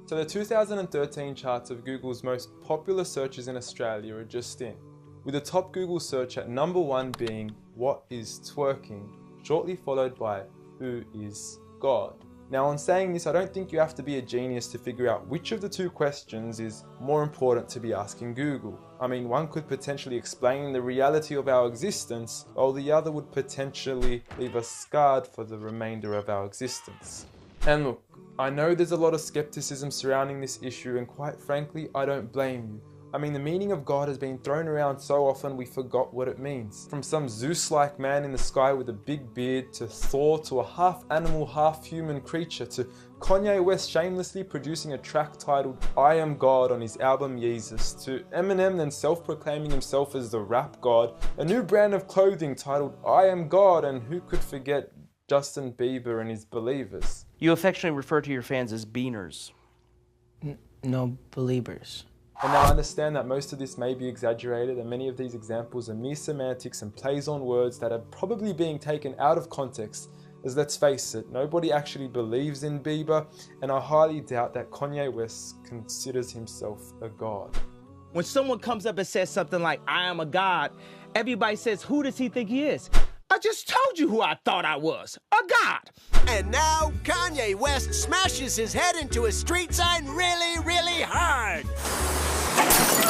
So the 2013 charts of Google's most popular searches in Australia are just in, with the top Google search at number 1 being "What is twerking?", shortly followed by "Who is God?". Now, on saying this, I don't think you have to be a genius to figure out which of the two questions is more important to be asking Google. I mean, one could potentially explain the reality of our existence, while the other would potentially leave us scarred for the remainder of our existence. And look, I know there's a lot of skepticism surrounding this issue, and quite frankly, I don't blame you. I mean, the meaning of God has been thrown around so often we forgot what it means. From some Zeus-like man in the sky with a big beard, to Thor, to a half-animal, half-human creature, to Kanye West shamelessly producing a track titled "I Am God" on his album Yeezus, to Eminem then self-proclaiming himself as the rap god, a new brand of clothing titled "I Am God", and who could forget Justin Bieber and his Believers. You affectionately refer to your fans as beaners. No, believers. And now I understand that most of this may be exaggerated, and many of these examples are mere semantics and plays on words that are probably being taken out of context, as let's face it, nobody actually believes in Bieber, and I highly doubt that Kanye West considers himself a god. When someone comes up and says something like, "I am a god," everybody says, "Who does he think he is?" I just told you who I thought I was, a god. And now Kanye West smashes his head into a street sign really, really hard.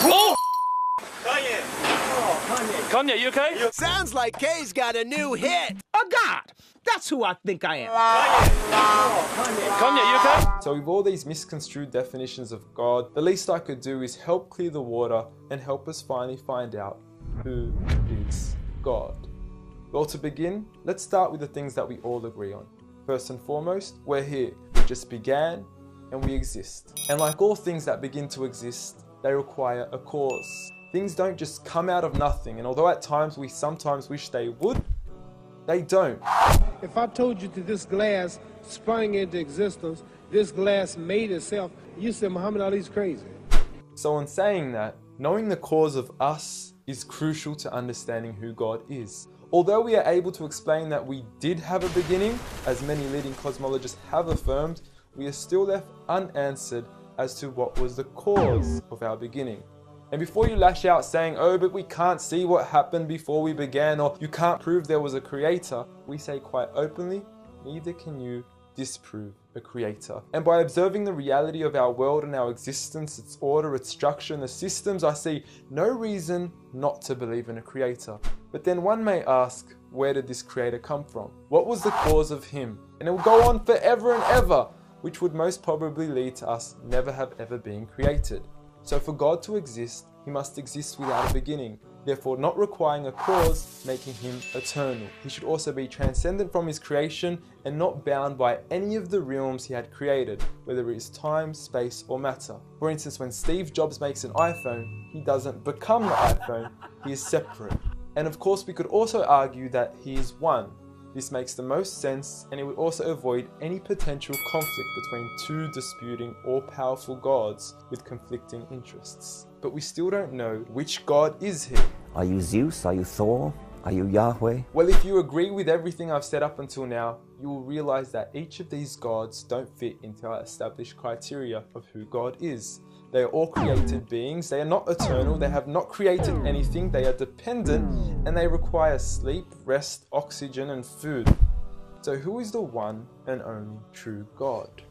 Oh! Kanye. Oh, Kanye. Kanye, you okay? Sounds like Kay's got a new hit. A god. That's who I think I am. Kanye, you okay? So with all these misconstrued definitions of God, the least I could do is help clear the water and help us finally find out who is God. Well, to begin, let's start with the things that we all agree on. First and foremost, we're here. We just began and we exist. And like all things that begin to exist, they require a cause. Things don't just come out of nothing, and although at times we sometimes wish they would, they don't. If I told you that this glass sprang into existence, this glass made itself, you said Muhammad Ali's crazy. So in saying that, knowing the cause of us is crucial to understanding who God is. Although we are able to explain that we did have a beginning, as many leading cosmologists have affirmed, we are still left unanswered as to what was the cause of our beginning. And before you lash out saying, "Oh, but we can't see what happened before we began," or "you can't prove there was a creator," we say quite openly, neither can you disprove a creator. And by observing the reality of our world and our existence, its order, its structure, and the systems, I see no reason not to believe in a creator. But then one may ask, where did this creator come from? What was the cause of him? And it will go on forever and ever, which would most probably lead to us never have ever been created. So for God to exist, he must exist without a beginning, therefore not requiring a cause, making him eternal. He should also be transcendent from his creation and not bound by any of the realms he had created, whether it is time, space, or matter. For instance, when Steve Jobs makes an iPhone, he doesn't become the iPhone, he is separate. And of course, we could also argue that he is one. This makes the most sense, and it would also avoid any potential conflict between two disputing all-powerful gods with conflicting interests. But we still don't know which God is he. Are you Zeus? Are you Thor? Are you Yahweh? Well, if you agree with everything I've said up until now, you will realize that each of these gods don't fit into our established criteria of who God is. They are all created beings, they are not eternal, they have not created anything, they are dependent, and they require sleep, rest, oxygen, and food. So who is the one and only true God?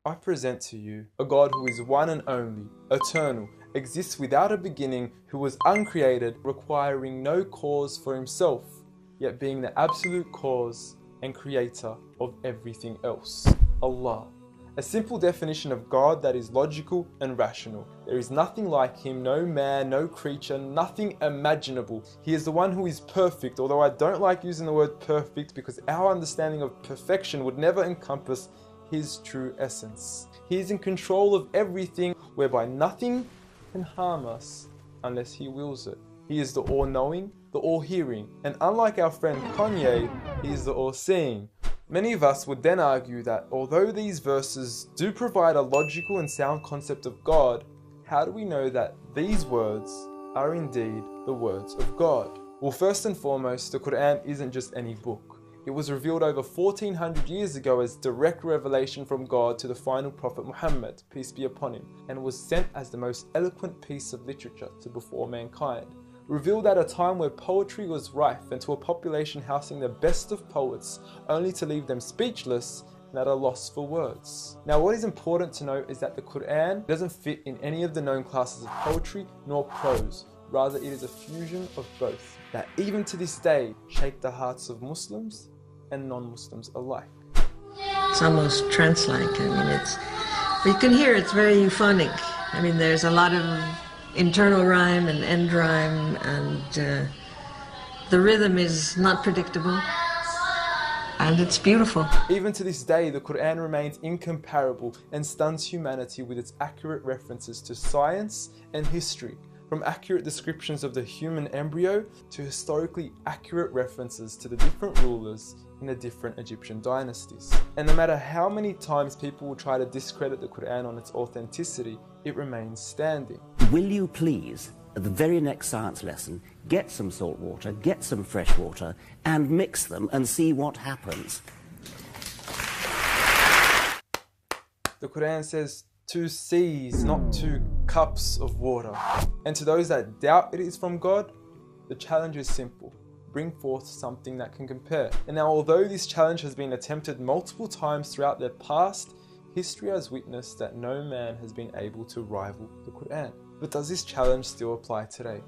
I present to you a God who is one and only, eternal, exists without a beginning, who was uncreated, requiring no cause for himself, yet being the absolute cause and creator of everything else. Allah. A simple definition of God that is logical and rational. There is nothing like him, no man, no creature, nothing imaginable. He is the one who is perfect, although I don't like using the word perfect because our understanding of perfection would never encompass his true essence. He is in control of everything, whereby nothing can harm us unless he wills it. He is the all-knowing, the all-hearing, and unlike our friend Kanye, he is the all-seeing. Many of us would then argue that although these verses do provide a logical and sound concept of God, how do we know that these words are indeed the words of God? Well, first and foremost, the Quran isn't just any book. It was revealed over 1400 years ago as direct revelation from God to the final prophet Muhammad, peace be upon him, and was sent as the most eloquent piece of literature to before mankind. Revealed at a time where poetry was rife and to a population housing the best of poets, only to leave them speechless and at a loss for words. Now, what is important to note is that the Quran doesn't fit in any of the known classes of poetry nor prose. Rather, it is a fusion of both that even to this day shape the hearts of Muslims and non-Muslims alike. It's almost trance-like. I mean, you can hear it's very euphonic. I mean, there's a lot of internal rhyme and end rhyme, and the rhythm is not predictable, and it's beautiful. Even to this day, the Quran remains incomparable and stuns humanity with its accurate references to science and history, from accurate descriptions of the human embryo to historically accurate references to the different rulers in the different Egyptian dynasties. And no matter how many times people will try to discredit the Quran on its authenticity, it remains standing. Will you please, at the very next science lesson, get some salt water, get some fresh water, and mix them and see what happens? The Quran says 2 seas, not 2 cups of water. And to those that doubt it is from God, the challenge is simple. Bring forth something that can compare. And now, although this challenge has been attempted multiple times throughout the past, history has witnessed that no man has been able to rival the Quran. But does this challenge still apply today?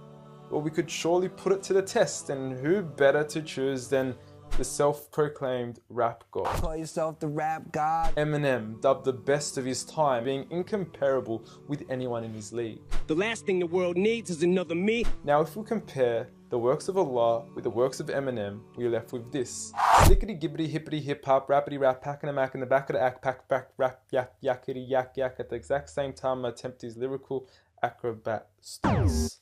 Well, we could surely put it to the test, and who better to choose than the self-proclaimed rap god. Call yourself the rap god. Eminem, dubbed the best of his time, being incomparable with anyone in his league. The last thing the world needs is another me. Now, if we compare the works of Allah with the works of Eminem, we are left with this. Slickety gibbity hippity hip hop, rappity rap, pack and a mac in the back of the act, pack back rap, yak yakity yak yak at the exact same time I attempt his lyrical acrobat stunts.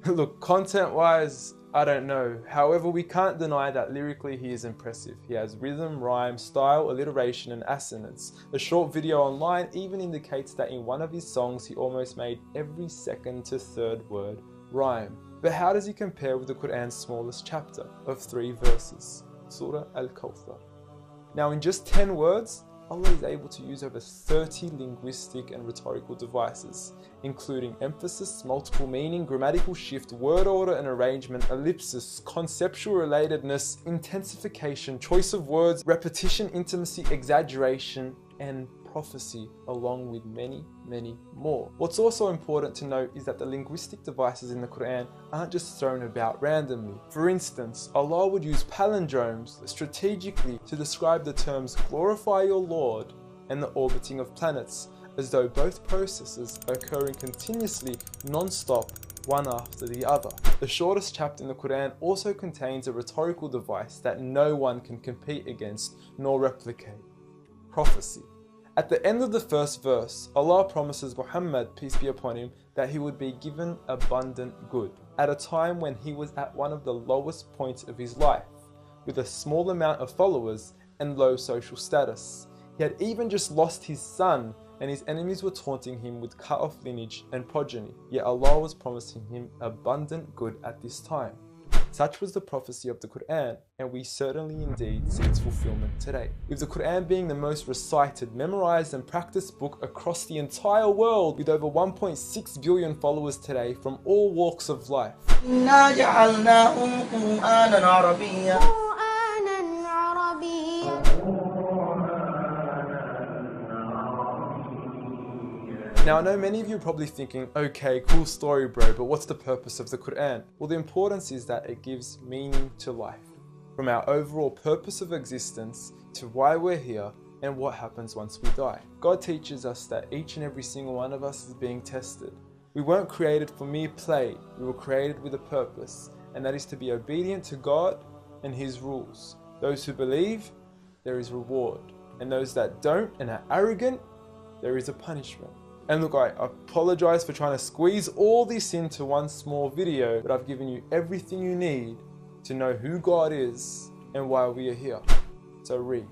Look, content-wise, I don't know. However, we can't deny that lyrically he is impressive. He has rhythm, rhyme, style, alliteration, and assonance. A short video online even indicates that in one of his songs he almost made every second to third word rhyme. But how does he compare with the Quran's smallest chapter of 3 verses, Surah Al-Kawthar? Now, in just 10 words, Allah is able to use over 30 linguistic and rhetorical devices, including emphasis, multiple meaning, grammatical shift, word order and arrangement, ellipsis, conceptual relatedness, intensification, choice of words, repetition, intimacy, exaggeration, and prophecy, along with many, many more. What's also important to note is that the linguistic devices in the Quran aren't just thrown about randomly. For instance, Allah would use palindromes strategically to describe the terms glorify your Lord and the orbiting of planets, as though both processes are occurring continuously, non-stop, one after the other. The shortest chapter in the Quran also contains a rhetorical device that no one can compete against nor replicate: prophecy. At the end of the first verse, Allah promises Muhammad, peace be upon him, that he would be given abundant good at a time when he was at one of the lowest points of his life, with a small amount of followers and low social status. He had even just lost his son, and his enemies were taunting him with cut-off lineage and progeny, yet Allah was promising him abundant good at this time. Such was the prophecy of the Quran, and we certainly indeed see its fulfillment today, with the Quran being the most recited, memorized and practiced book across the entire world, with over 1.6 billion followers today from all walks of life. Now, I know many of you are probably thinking, okay, cool story bro, but what's the purpose of the Quran? Well, the importance is that it gives meaning to life, from our overall purpose of existence to why we're here and what happens once we die. God teaches us that each and every single one of us is being tested. We weren't created for mere play, we were created with a purpose, and that is to be obedient to God and His rules. Those who believe, there is reward, and those that don't and are arrogant, there is a punishment. And look, I apologize for trying to squeeze all this into one small video, but I've given you everything you need to know who God is and why we are here. So read.